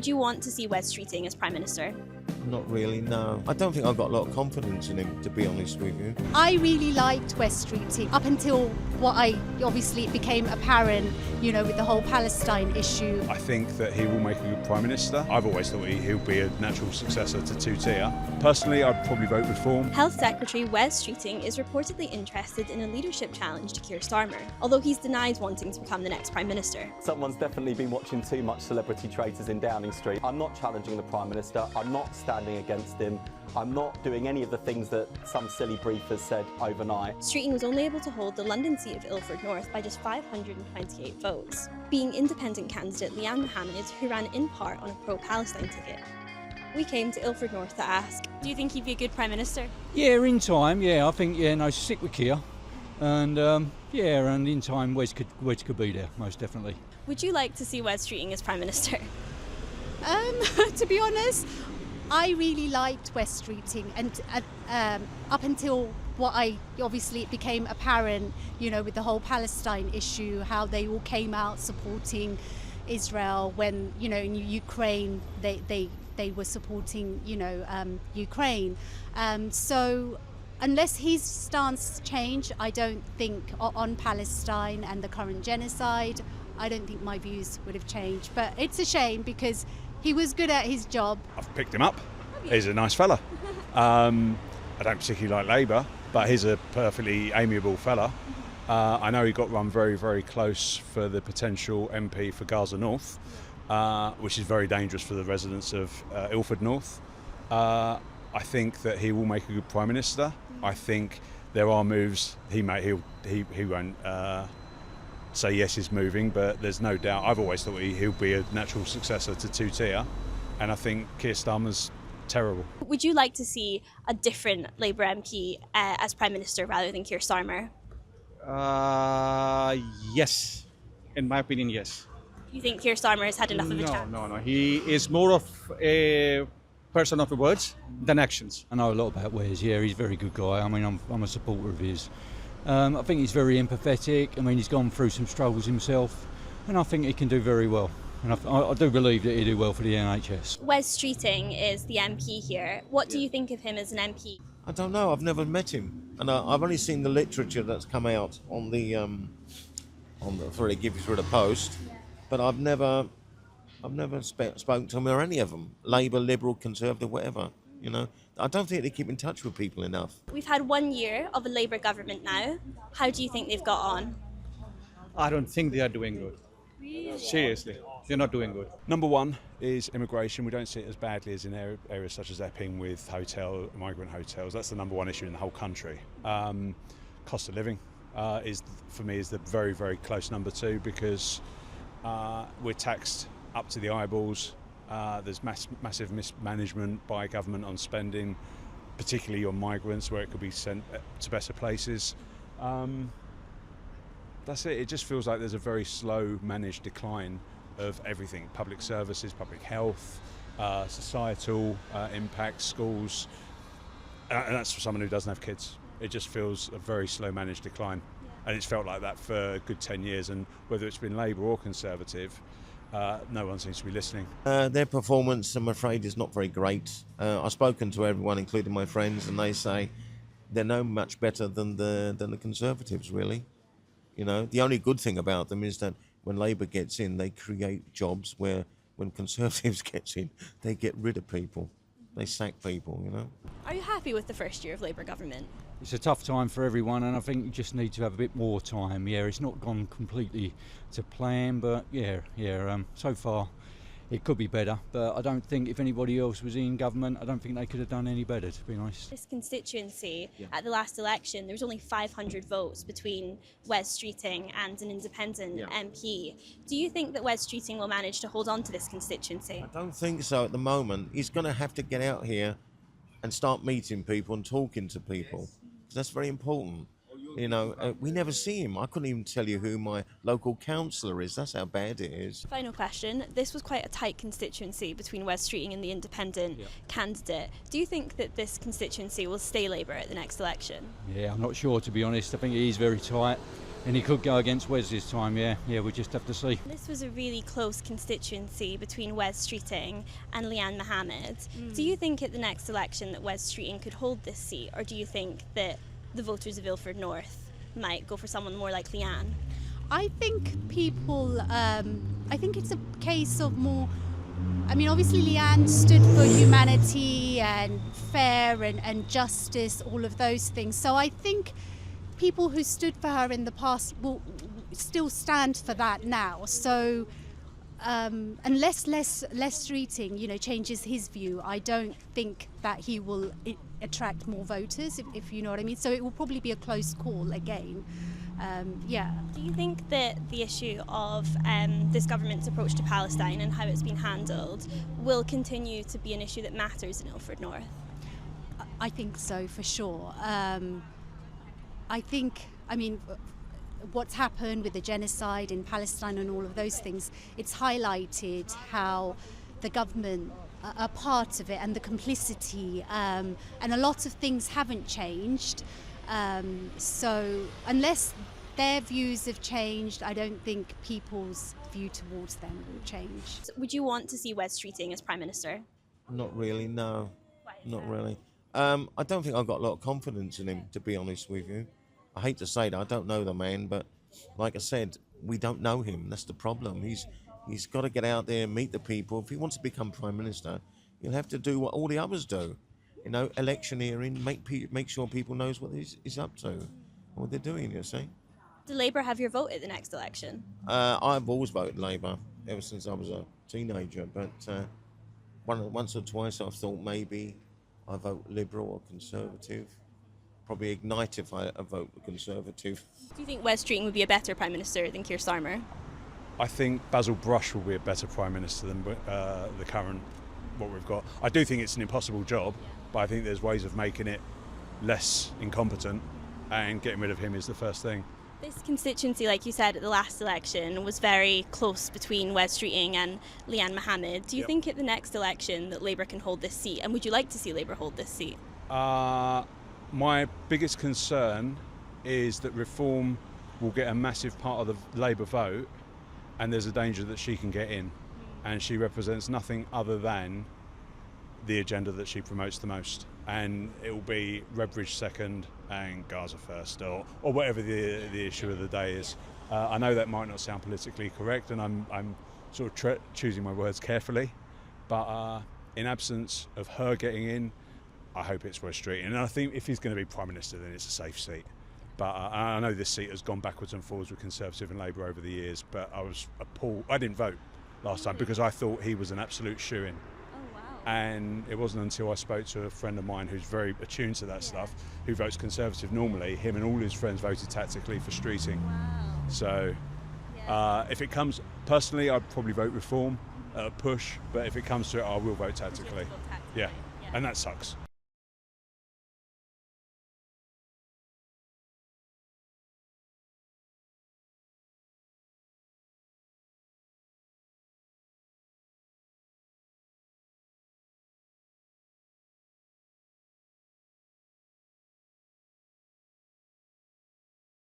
Would you want to see Wes Streeting as Prime Minister? Not really, no. I don't think I've got a lot of confidence in him, to be honest with you. I really liked Wes Streeting up until obviously it became apparent, with the whole Palestine issue. I think that he will make a good Prime Minister. I've always thought he'll be a natural successor to two-tier. Personally, I'd probably vote Reform. Health Secretary Wes Streeting is reportedly interested in a leadership challenge to Keir Starmer, although he's denied wanting to become the next Prime Minister. Someone's definitely been watching too much Celebrity Traitors in Downing Street. I'm not challenging the Prime Minister. I'm not standing against him. I'm not doing any of the things that some silly brief has said overnight. Streeting was only able to hold the London seat of Ilford North by just 528 votes, being independent candidate Leanne Mohammed, who ran in part on a pro-Palestine ticket. We came to Ilford North to ask, do you think he'd be a good Prime Minister? Yeah, in time, I think, stick with Keir. And, and in time, Wes could be there, most definitely. Would you like to see Wes Streeting as Prime Minister? To be honest, I really liked Wes Streeting, and up until obviously it became apparent, with the whole Palestine issue, how they all came out supporting Israel when, in Ukraine they were supporting, Ukraine. So unless his stance changed, I don't think on Palestine and the current genocide, I don't think my views would have changed. But it's a shame because he was good at his job. I've picked him up. He's a nice fella. I don't particularly like Labour, but he's a perfectly amiable fella. I know he got run very, very close for the potential MP for Gaza North, which is very dangerous for the residents of Ilford North. I think that he will make a good Prime Minister. I think there are moves he won't say yes is moving, but there's no doubt. I've always thought he'll be a natural successor to two-tier, and I think Keir Starmer's terrible. Would you like to see a different Labour MP as Prime Minister rather than Keir Starmer? Yes. In my opinion, yes. You think Keir Starmer has had enough of a chance? No. He is more of a person of the words than actions. I know a lot about Wes, he's a very good guy. I mean, I'm a supporter of his. I think he's very empathetic. I mean, he's gone through some struggles himself, and I think he can do very well. And I do believe that he'll do well for the NHS. Wes Streeting is the MP here. What do you think of him as an MP? I don't know, I've never met him. And I've only seen the literature that's come out on the before they give you through the post, but I've never spoken to him or any of them. Labour, Liberal, Conservative, whatever, I don't think they keep in touch with people enough. We've had 1 year of a Labour government now. How do you think they've got on? I don't think they are doing good. Really? Seriously, they're not doing good. Number one is immigration. We don't see it as badly as in areas such as Epping with migrant hotels. That's the number one issue in the whole country. Cost of living is the very, very close number two, because we're taxed up to the eyeballs. There's massive mismanagement by government on spending, particularly on migrants, where it could be sent to better places. That's it. It just feels like there's a very slow managed decline of everything: public services, public health, societal impact, schools, and that's for someone who doesn't have kids. It just feels a very slow managed decline, and it's felt like that for a good 10 years, and whether it's been Labour or Conservative, no one seems to be listening. Their performance, I'm afraid, is not very great. I've spoken to everyone, including my friends, and they say they're no much better than the Conservatives, really. The only good thing about them is that when Labour gets in, they create jobs, where when Conservatives gets in, they get rid of people. They sack people, Are you happy with the first year of Labour government? It's a tough time for everyone, and I think you just need to have a bit more time. It's not gone completely to plan, but so far it could be better. But I don't think if anybody else was in government, I don't think they could have done any better, to be honest. This constituency, at the last election, there was only 500 votes between Wes Streeting and an independent MP. Do you think that Wes Streeting will manage to hold on to this constituency? I don't think so at the moment. He's going to have to get out here and start meeting people and talking to people. That's very important. We never see him. I couldn't even tell you who my local councillor is. That's how bad it is. Final question. This was quite a tight constituency between Wes Streeting and the independent candidate. Do you think that this constituency will stay Labour at the next election? I'm not sure, to be honest. I think it is very tight. And he could go against Wes this time, yeah, we just have to see. This was a really close constituency between Wes Streeting and Leanne Mohammed. Do you think at the next election that Wes Streeting could hold this seat, or do you think that the voters of Ilford North might go for someone more like Leanne? I think people, I think it's a case of more, I mean, obviously Leanne stood for humanity and fair and justice, all of those things. So I think people who stood for her in the past will still stand for that now. So unless Les Streeting, changes his view, I don't think that he will attract more voters, if you know what I mean. So it will probably be a close call again. Do you think that the issue of this government's approach to Palestine and how it's been handled will continue to be an issue that matters in Ilford North? I think so, for sure. What's happened with the genocide in Palestine and all of those things, it's highlighted how the government are part of it and the complicity, and a lot of things haven't changed. So unless their views have changed, I don't think people's view towards them will change. So would you want to see Wes Streeting as Prime Minister? Not really, no. Why is Not that? really. I don't think I've got a lot of confidence in him, to be honest with you. I hate to say that, I don't know the man, but like I said, we don't know him. That's the problem. He's got to get out there and meet the people. If he wants to become Prime Minister, he'll have to do what all the others do. Electioneering, make sure people knows what he's up to, what they're doing, you see. Do Labour have your vote at the next election? I've always voted Labour ever since I was a teenager, but once or twice I've thought maybe I vote Liberal or Conservative. Probably ignite if I vote Conservative. Do you think Wes Streeting would be a better Prime Minister than Keir Starmer? I think Basil Brush will be a better Prime Minister than the current, what we've got. I do think it's an impossible job, but I think there's ways of making it less incompetent, and getting rid of him is the first thing. This constituency, like you said at the last election, was very close between Wes Streeting and Leanne Mohammed. Do you think at the next election that Labour can hold this seat, and would you like to see Labour hold this seat? My biggest concern is that Reform will get a massive part of the Labour vote, and there's a danger that she can get in, and she represents nothing other than the agenda that she promotes the most, and it will be Redbridge second and Gaza first, or whatever the issue of the day is. I know that might not sound politically correct, and I'm sort of choosing my words carefully, but in absence of her getting in, I hope it's Wes Streeting. And I think if he's going to be Prime Minister, then it's a safe seat. But I know this seat has gone backwards and forwards with Conservative and Labour over the years, but I was appalled. I didn't vote last time because I thought he was an absolute shoo-in. Oh, wow. And it wasn't until I spoke to a friend of mine who's very attuned to that stuff, who votes Conservative normally, him and all his friends voted tactically for Streeting. Wow. So if it comes, personally, I'd probably vote Reform at a push, but if it comes to it, I will vote tactically. Yeah, and that sucks.